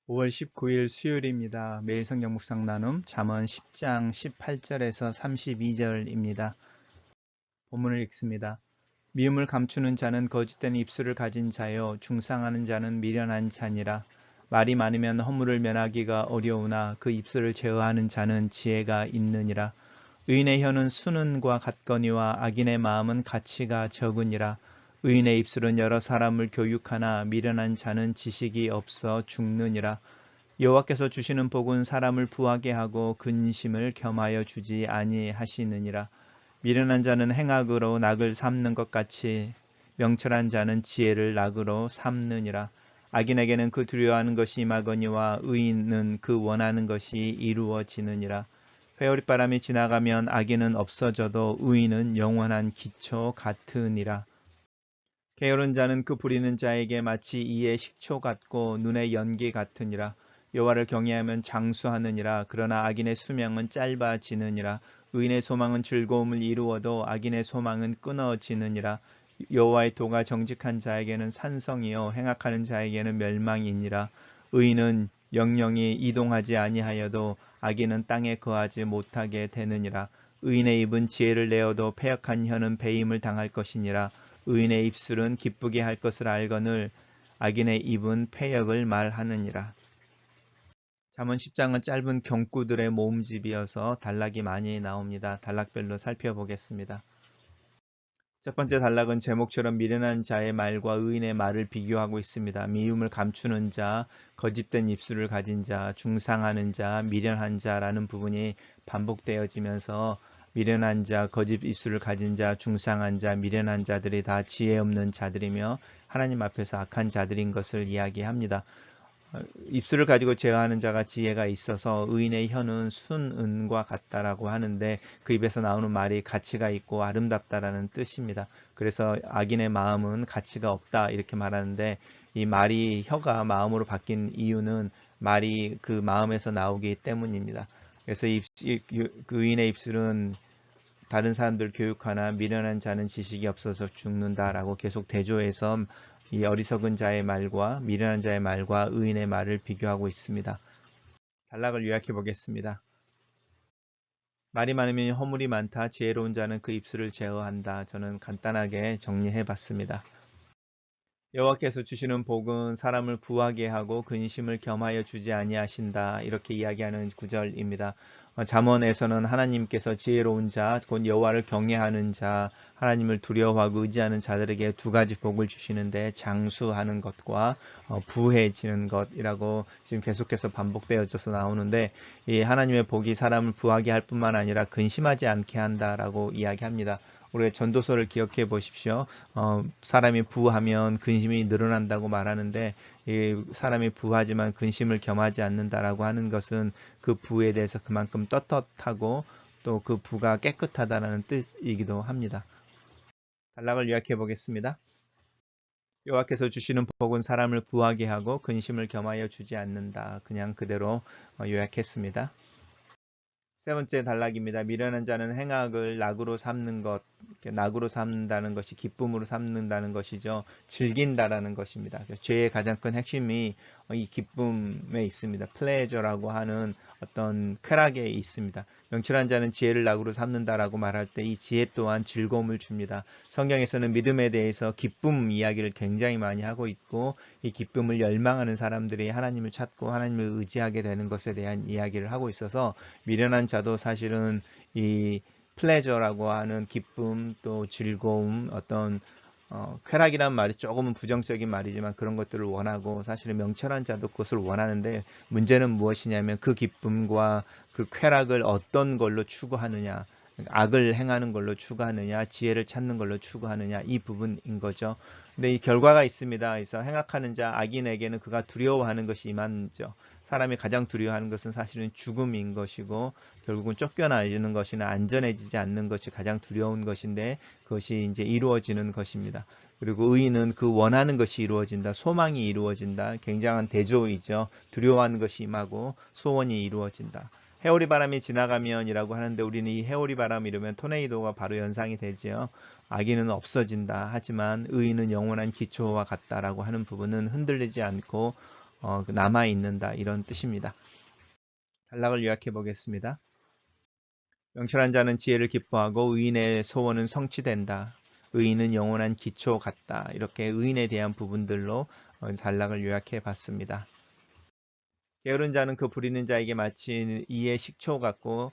5월 19일 수요일입니다. 매일 성경 묵상 나눔 잠언 10장 18절에서 32절입니다. 본문을 읽습니다. 미움을 감추는 자는 거짓된 입술을 가진 자요 중상하는 자는 미련한 자니라. 말이 많으면 허물을 면하기가 어려우나 그 입술을 제어하는 자는 지혜가 있느니라. 의인의 혀는 수는과 같거니와 악인의 마음은 가치가 적으니라. 의인의 입술은 여러 사람을 교육하나 미련한 자는 지식이 없어 죽느니라. 여호와께서 주시는 복은 사람을 부하게 하고 근심을 겸하여 주지 아니하시느니라. 미련한 자는 행악으로 낙을 삼는 것 같이 명철한 자는 지혜를 낙으로 삼느니라. 악인에게는 그 두려워하는 것이 임하거니와 의인은 그 원하는 것이 이루어지느니라. 회오리바람이 지나가면 악인은 없어져도 의인은 영원한 기초 같으니라. 게으른 자는 그 부리는 자에게 마치 이의 식초 같고 눈의 연기 같으니라. 여호와를 경외하면 장수하느니라. 그러나 악인의 수명은 짧아지느니라. 의인의 소망은 즐거움을 이루어도 악인의 소망은 끊어지느니라. 여호와의 도가 정직한 자에게는 산성이요 행악하는 자에게는 멸망이니라. 의인은 영영이 이동하지 아니하여도 악인은 땅에 거하지 못하게 되느니라. 의인의 입은 지혜를 내어도 패역한 혀는 배임을 당할 것이니라. 의인의 입술은 기쁘게 할 것을 알거늘 악인의 입은 패역을 말하느니라. 잠언 10장은 짧은 경구들의 모음집이어서 단락이 많이 나옵니다. 단락별로 살펴보겠습니다. 첫 번째 단락은 제목처럼 미련한 자의 말과 의인의 말을 비교하고 있습니다. 미움을 감추는 자, 거짓된 입술을 가진 자, 중상하는 자, 미련한 자라는 부분이 반복되어지면서 미련한 자, 거짓 입술을 가진 자, 중상한 자, 미련한 자들이 다 지혜 없는 자들이며 하나님 앞에서 악한 자들인 것을 이야기합니다. 입술을 가지고 제어하는 자가 지혜가 있어서 의인의 혀는 순은과 같다라고 하는데 그 입에서 나오는 말이 가치가 있고 아름답다라는 뜻입니다. 그래서 악인의 마음은 가치가 없다 이렇게 말하는데 이 말이 혀가 마음으로 바뀐 이유는 말이 그 마음에서 나오기 때문입니다. 그래서 그 의인의 입술은 다른 사람들 교육하나 미련한 자는 지식이 없어서 죽는다라고 계속 대조해서 이 어리석은 자의 말과 미련한 자의 말과 의인의 말을 비교하고 있습니다. 단락을 요약해 보겠습니다. 말이 많으면 허물이 많다. 지혜로운 자는 그 입술을 제어한다. 저는 간단하게 정리해 봤습니다. 여호와께서 주시는 복은 사람을 부하게 하고 근심을 겸하여 주지 아니하신다. 이렇게 이야기하는 구절입니다. 잠언에서는 하나님께서 지혜로운 자, 곧 여호와를 경외하는 자, 하나님을 두려워하고 의지하는 자들에게 두 가지 복을 주시는데 장수하는 것과 부해지는 것이라고 지금 계속해서 반복되어져서 나오는데 이 하나님의 복이 사람을 부하게 할 뿐만 아니라 근심하지 않게 한다라고 이야기합니다. 우리가 전도서를 기억해 보십시오. 사람이 부하면 근심이 늘어난다고 말하는데 이 사람이 부하지만 근심을 겸하지 않는다라고 하는 것은 그 부에 대해서 그만큼 떳떳하고 또 그 부가 깨끗하다는 뜻이기도 합니다. 단락을 요약해 보겠습니다. 여호와께서 주시는 복은 사람을 부하게 하고 근심을 겸하여 주지 않는다. 그냥 그대로 요약했습니다. 세 번째 단락입니다. 미련한 자는 행악을 낙으로 삼는 것, 낙으로 삼는다는 것이 기쁨으로 삼는다는 것이죠. 즐긴다라는 것입니다. 죄의 가장 큰 핵심이 이 기쁨에 있습니다. 플레저라고 하는 어떤 쾌락에 있습니다. 명철한 자는 지혜를 낙으로 삼는다라고 말할 때 이 지혜 또한 즐거움을 줍니다. 성경에서는 믿음에 대해서 기쁨 이야기를 굉장히 많이 하고 있고 이 기쁨을 열망하는 사람들이 하나님을 찾고 하나님을 의지하게 되는 것에 대한 이야기를 하고 있어서 미련한 자도 사실은 이 플레저라고 하는 기쁨 또 즐거움 어떤 쾌락이란 말이 조금은 부정적인 말이지만 그런 것들을 원하고 사실은 명철한 자도 그것을 원하는데 문제는 무엇이냐면 그 기쁨과 그 쾌락을 어떤 걸로 추구하느냐 악을 행하는 걸로 추구하느냐 지혜를 찾는 걸로 추구하느냐 이 부분인 거죠. 근데 이 결과가 있습니다. 그래서 행악하는 자 악인에게는 그가 두려워하는 것이 임하죠. 사람이 가장 두려워하는 것은 사실은 죽음인 것이고 결국은 쫓겨나는 것이나 안전해지지 않는 것이 가장 두려운 것인데 그것이 이제 이루어지는 것입니다. 그리고 의인은 그 원하는 것이 이루어진다. 소망이 이루어진다. 굉장한 대조이죠. 두려워하는 것이 임하고 소원이 이루어진다. 해오리 바람이 지나가면이라고 하는데 우리는 이 해오리 바람 이러면 토네이도가 바로 연상이 되지요. 악인은 없어진다. 하지만 의인은 영원한 기초와 같다라고 하는 부분은 흔들리지 않고 남아 있는다 이런 뜻입니다. 단락을 요약해 보겠습니다. 명철한 자는 지혜를 기뻐하고 의인의 소원은 성취된다. 의인은 영원한 기초 같다. 이렇게 의인에 대한 부분들로 단락을 요약해 봤습니다. 게으른 자는 그 부리는 자에게 마치 이의 식초 같고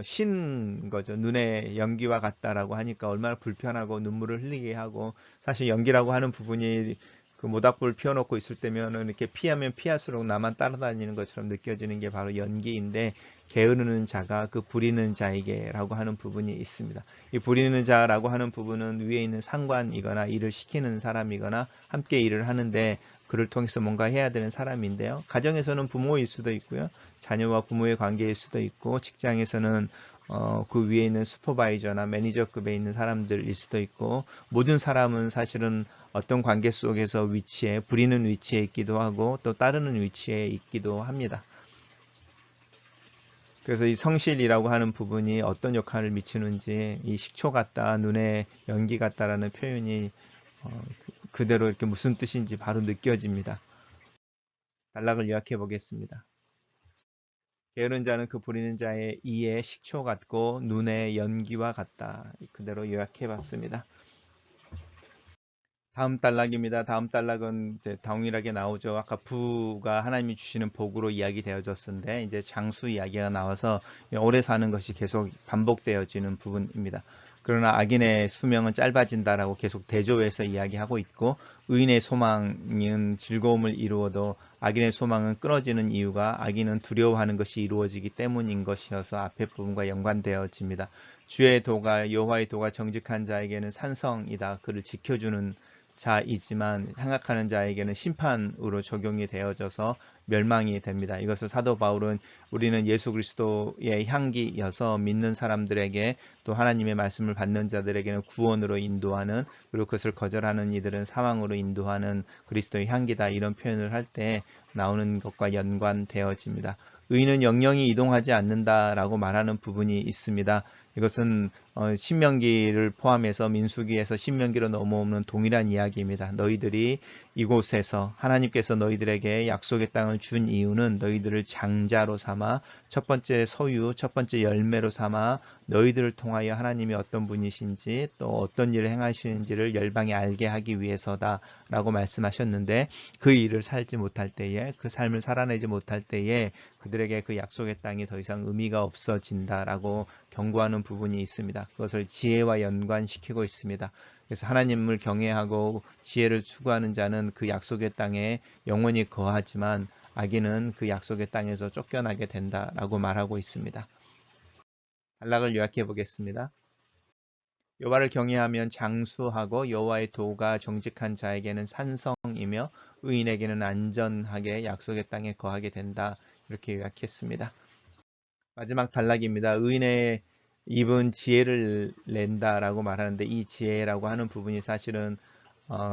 신 거죠. 눈에 연기와 같다라고 하니까 얼마나 불편하고 눈물을 흘리게 하고, 사실 연기라고 하는 부분이 그 모닥불을 피워놓고 있을 때면은 이렇게 피하면 피할수록 나만 따라다니는 것처럼 느껴지는 게 바로 연기인데, 게으르는 자가 그 부리는 자에게라고 하는 부분이 있습니다. 이 부리는 자라고 하는 부분은 위에 있는 상관이거나 일을 시키는 사람이거나 함께 일을 하는데 그를 통해서 뭔가 해야 되는 사람인데요. 가정에서는 부모일 수도 있고요. 자녀와 부모의 관계일 수도 있고, 직장에서는 그 위에 있는 슈퍼바이저나 매니저급에 있는 사람들일 수도 있고, 모든 사람은 사실은 어떤 관계 속에서 부리는 위치에 있기도 하고 또 따르는 위치에 있기도 합니다. 그래서 이 성실이라고 하는 부분이 어떤 역할을 미치는지, 이 식초 같다, 눈에 연기 같다라는 표현이 그대로 이렇게 무슨 뜻인지 바로 느껴집니다. 단락을 요약해 보겠습니다. 게으른 자는 그 부리는 자의 이에 식초 같고 눈의 연기와 같다. 그대로 요약해 봤습니다. 다음 단락입니다. 다음 단락은 이제 동일하게 나오죠. 아까 부가 하나님이 주시는 복으로 이야기되어졌는데, 이제 장수 이야기가 나와서 오래 사는 것이 계속 반복되어지는 부분입니다. 그러나 악인의 수명은 짧아진다라고 계속 대조해서 이야기하고 있고, 의인의 소망은 즐거움을 이루어도 악인의 소망은 끊어지는 이유가 악인은 두려워하는 것이 이루어지기 때문인 것이어서 앞에 부분과 연관되어집니다. 주의 도가, 여호와의 도가 정직한 자에게는 산성이다. 그를 지켜주는 자이지만 행악하는 자에게는 심판으로 적용이 되어져서 멸망이 됩니다. 이것을 사도 바울은 우리는 예수 그리스도의 향기여서 믿는 사람들에게, 또 하나님의 말씀을 받는 자들에게는 구원으로 인도하는, 그리고 그것을 거절하는 이들은 사망으로 인도하는 그리스도의 향기다, 이런 표현을 할 때 나오는 것과 연관되어집니다. 의인은 영영이 이동하지 않는다라고 말하는 부분이 있습니다. 이것은 신명기를 포함해서 민수기에서 신명기로 넘어오는 동일한 이야기입니다. 너희들이 이곳에서 하나님께서 너희들에게 약속의 땅을 준 이유는 너희들을 장자로 삼아 첫 번째 소유, 첫 번째 열매로 삼아 너희들을 통하여 하나님이 어떤 분이신지 또 어떤 일을 행하시는지를 열방에 알게 하기 위해서다 라고 말씀하셨는데, 그 일을 살지 못할 때에, 그 삶을 살아내지 못할 때에 그들에게 그 약속의 땅이 더 이상 의미가 없어진다라고 경고하는 부분이 있습니다. 그것을 지혜와 연관시키고 있습니다. 그래서 하나님을 경외하고 지혜를 추구하는 자는 그 약속의 땅에 영원히 거하지만 악인은 그 약속의 땅에서 쫓겨나게 된다라고 말하고 있습니다. 단락을 요약해 보겠습니다. 여호와를 경외하면 장수하고 여호와의 도가 정직한 자에게는 산성이며 의인에게는 안전하게 약속의 땅에 거하게 된다. 이렇게 요약했습니다. 마지막 단락입니다. 의인의 입은 지혜를 낸다라고 말하는데, 이 지혜라고 하는 부분이 사실은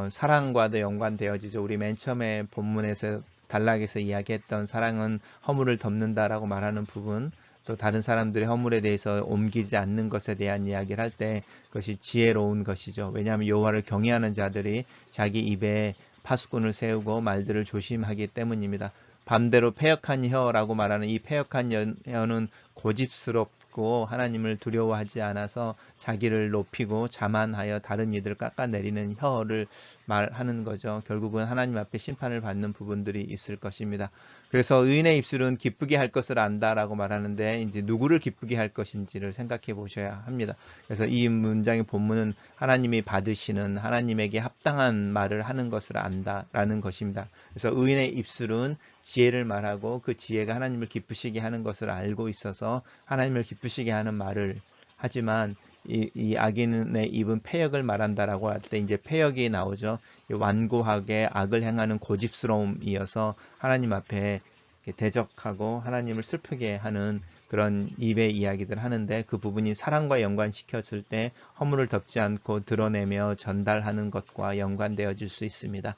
사랑과도 연관되어지죠. 우리 맨 처음에 본문에서 단락에서 이야기했던 사랑은 허물을 덮는다라고 말하는 부분, 또 다른 사람들의 허물에 대해서 옮기지 않는 것에 대한 이야기를 할 때 그것이 지혜로운 것이죠. 왜냐하면 여호와를 경외하는 자들이 자기 입에 파수꾼을 세우고 말들을 조심하기 때문입니다. 반대로 패역한 혀라고 말하는 이 패역한 혀는 고집스럽고 하나님을 두려워하지 않아서 자기를 높이고 자만하여 다른 이들을 깎아내리는 혀를 말하는 거죠. 결국은 하나님 앞에 심판을 받는 부분들이 있을 것입니다. 그래서 의인의 입술은 기쁘게 할 것을 안다라고 말하는데, 이제 누구를 기쁘게 할 것인지를 생각해 보셔야 합니다. 그래서 이 문장의 본문은 하나님이 받으시는, 하나님에게 합당한 말을 하는 것을 안다라는 것입니다. 그래서 의인의 입술은 지혜를 말하고 그 지혜가 하나님을 기쁘시게 하는 것을 알고 있어서 하나님을 기쁘시게 하는 말을 하지만, 이 악인의 입은 패역을 말한다라고 할 때 이제 패역이 나오죠. 완고하게 악을 행하는 고집스러움이어서 하나님 앞에 대적하고 하나님을 슬프게 하는 그런 입의 이야기들 하는데, 그 부분이 사랑과 연관시켰을 때 허물을 덮지 않고 드러내며 전달하는 것과 연관되어질 수 있습니다.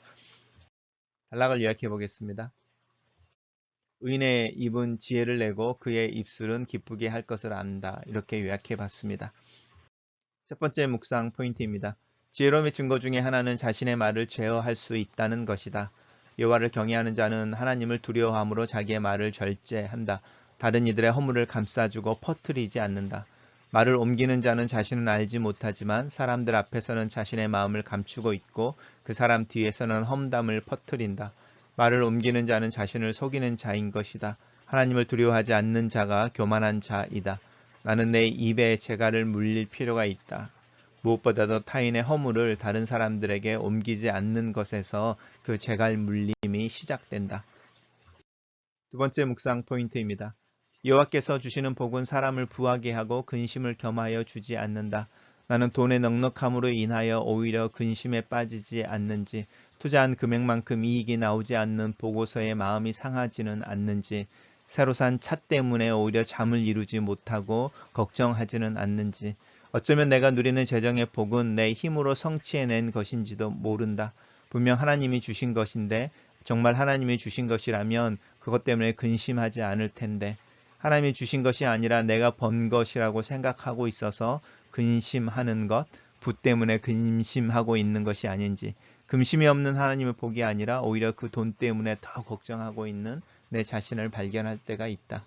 단락을 요약해 보겠습니다. 의인의 입은 지혜를 내고 그의 입술은 기쁘게 할 것을 안다. 이렇게 요약해 봤습니다. 첫 번째 묵상 포인트입니다. 지혜로움의 증거 중에 하나는 자신의 말을 제어할 수 있다는 것이다. 여호와를 경외하는 자는 하나님을 두려워함으로 자기의 말을 절제한다. 다른 이들의 허물을 감싸주고 퍼뜨리지 않는다. 말을 옮기는 자는 자신은 알지 못하지만 사람들 앞에서는 자신의 마음을 감추고 있고 그 사람 뒤에서는 험담을 퍼뜨린다. 말을 옮기는 자는 자신을 속이는 자인 것이다. 하나님을 두려워하지 않는 자가 교만한 자이다. 나는 내 입에 재갈을 물릴 필요가 있다. 무엇보다도 타인의 허물을 다른 사람들에게 옮기지 않는 것에서 그 재갈 물림이 시작된다. 두 번째 묵상 포인트입니다. 여호와께서 주시는 복은 사람을 부하게 하고 근심을 겸하여 주지 않는다. 나는 돈의 넉넉함으로 인하여 오히려 근심에 빠지지 않는지, 투자한 금액만큼 이익이 나오지 않는 보고서에 마음이 상하지는 않는지, 새로 산 차 때문에 오히려 잠을 이루지 못하고 걱정하지는 않는지, 어쩌면 내가 누리는 재정의 복은 내 힘으로 성취해낸 것인지도 모른다. 분명 하나님이 주신 것인데 정말 하나님이 주신 것이라면 그것 때문에 근심하지 않을 텐데 하나님이 주신 것이 아니라 내가 번 것이라고 생각하고 있어서 근심하는 것, 부 때문에 근심하고 있는 것이 아닌지, 금심이 없는 하나님의 복이 아니라 오히려 그 돈 때문에 더 걱정하고 있는 내 자신을 발견할 때가 있다.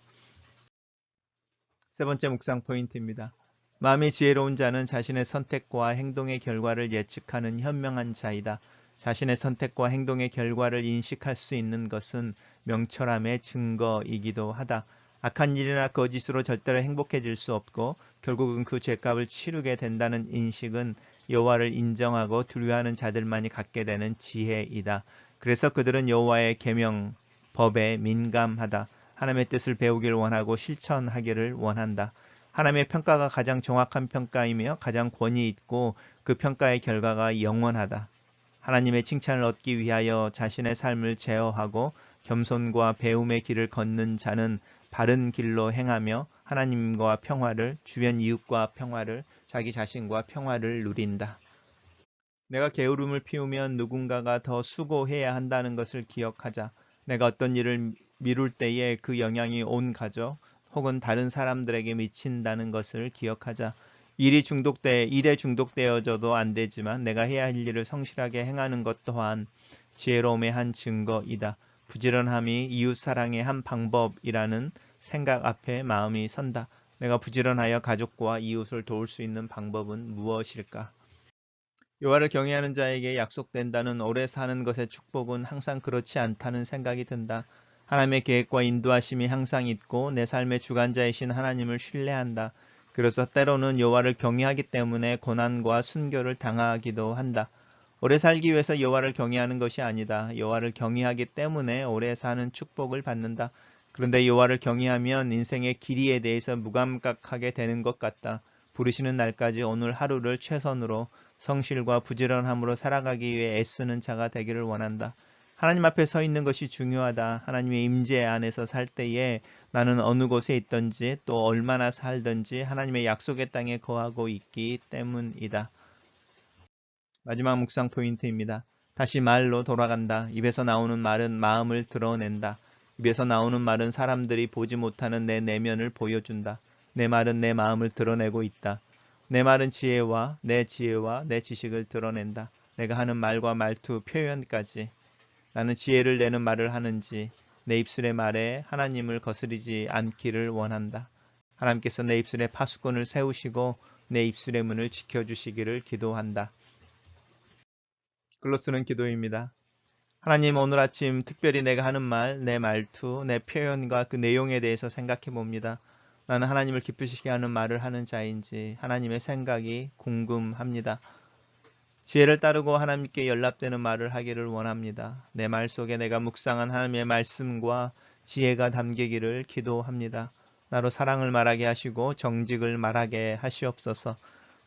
세 번째 묵상 포인트입니다. 마음이 지혜로운 자는 자신의 선택과 행동의 결과를 예측하는 현명한 자이다. 자신의 선택과 행동의 결과를 인식할 수 있는 것은 명철함의 증거이기도 하다. 악한 일이나 거짓으로 절대로 행복해질 수 없고 결국은 그 죄값을 치르게 된다는 인식은 여호와를 인정하고 두려워하는 자들만이 갖게 되는 지혜이다. 그래서 그들은 여호와의 계명, 법에 민감하다. 하나님의 뜻을 배우길 원하고 실천하기를 원한다. 하나님의 평가가 가장 정확한 평가이며 가장 권위 있고 그 평가의 결과가 영원하다. 하나님의 칭찬을 얻기 위하여 자신의 삶을 제어하고 겸손과 배움의 길을 걷는 자는 바른 길로 행하며 하나님과 평화를, 주변 이웃과 평화를, 자기 자신과 평화를 누린다. 내가 게으름을 피우면 누군가가 더 수고해야 한다는 것을 기억하자. 내가 어떤 일을 미룰 때에 그 영향이 온 가족 혹은 다른 사람들에게 미친다는 것을 기억하자. 일에 중독되어져도 안 되지만 내가 해야 할 일을 성실하게 행하는 것 또한 지혜로움의 한 증거이다. 부지런함이 이웃 사랑의 한 방법이라는 생각 앞에 마음이 선다. 내가 부지런하여 가족과 이웃을 도울 수 있는 방법은 무엇일까? 여호와를 경외하는 자에게 약속된다는 오래 사는 것의 축복은 항상 그렇지 않다는 생각이 든다. 하나님의 계획과 인도하심이 항상 있고 내 삶의 주관자이신 하나님을 신뢰한다. 그래서 때로는 여호와를 경외하기 때문에 고난과 순교를 당하기도 한다. 오래 살기 위해서 여호와를 경외하는 것이 아니다. 여호와를 경외하기 때문에 오래 사는 축복을 받는다. 그런데 여호와를 경외하면 인생의 길이에 대해서 무감각하게 되는 것 같다. 부르시는 날까지 오늘 하루를 최선으로 성실과 부지런함으로 살아가기 위해 애쓰는 자가 되기를 원한다. 하나님 앞에 서 있는 것이 중요하다. 하나님의 임재 안에서 살 때에 나는 어느 곳에 있든지 또 얼마나 살든지 하나님의 약속의 땅에 거하고 있기 때문이다. 마지막 묵상 포인트입니다. 다시 말로 돌아간다. 입에서 나오는 말은 마음을 드러낸다. 입에서 나오는 말은 사람들이 보지 못하는 내 내면을 보여준다. 내 말은 내 마음을 드러내고 있다. 내 말은 지혜와 내 지식을 드러낸다. 내가 하는 말과 말투, 표현까지. 나는 지혜를 내는 말을 하는지 내 입술의 말에 하나님을 거스르지 않기를 원한다. 하나님께서 내 입술에 파수꾼을 세우시고 내 입술의 문을 지켜주시기를 기도한다. 글로 쓰는 기도입니다. 하나님, 오늘 아침 특별히 내가 하는 말, 내 말투, 내 표현과 그 내용에 대해서 생각해 봅니다. 나는 하나님을 기쁘시게 하는 말을 하는 자인지 하나님의 생각이 궁금합니다. 지혜를 따르고 하나님께 연락되는 말을 하기를 원합니다. 내 말 속에 내가 묵상한 하나님의 말씀과 지혜가 담기기를 기도합니다. 나로 사랑을 말하게 하시고 정직을 말하게 하시옵소서.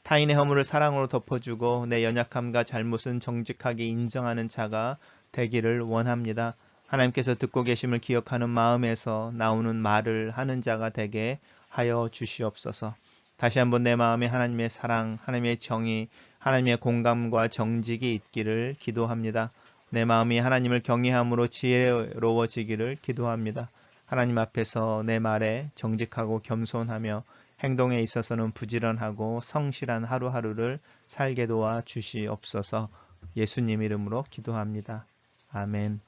타인의 허물을 사랑으로 덮어주고 내 연약함과 잘못은 정직하게 인정하는 자가 되기를 원합니다. 하나님께서 듣고 계심을 기억하는 마음에서 나오는 말을 하는 자가 되게 하여 주시옵소서. 다시 한번 내 마음에 하나님의 사랑, 하나님의 정의, 하나님의 공감과 정직이 있기를 기도합니다. 내 마음이 하나님을 경외함으로 지혜로워지기를 기도합니다. 하나님 앞에서 내 말에 정직하고 겸손하며 행동에 있어서는 부지런하고 성실한 하루하루를 살게 도와 주시옵소서. 예수님 이름으로 기도합니다. 아멘.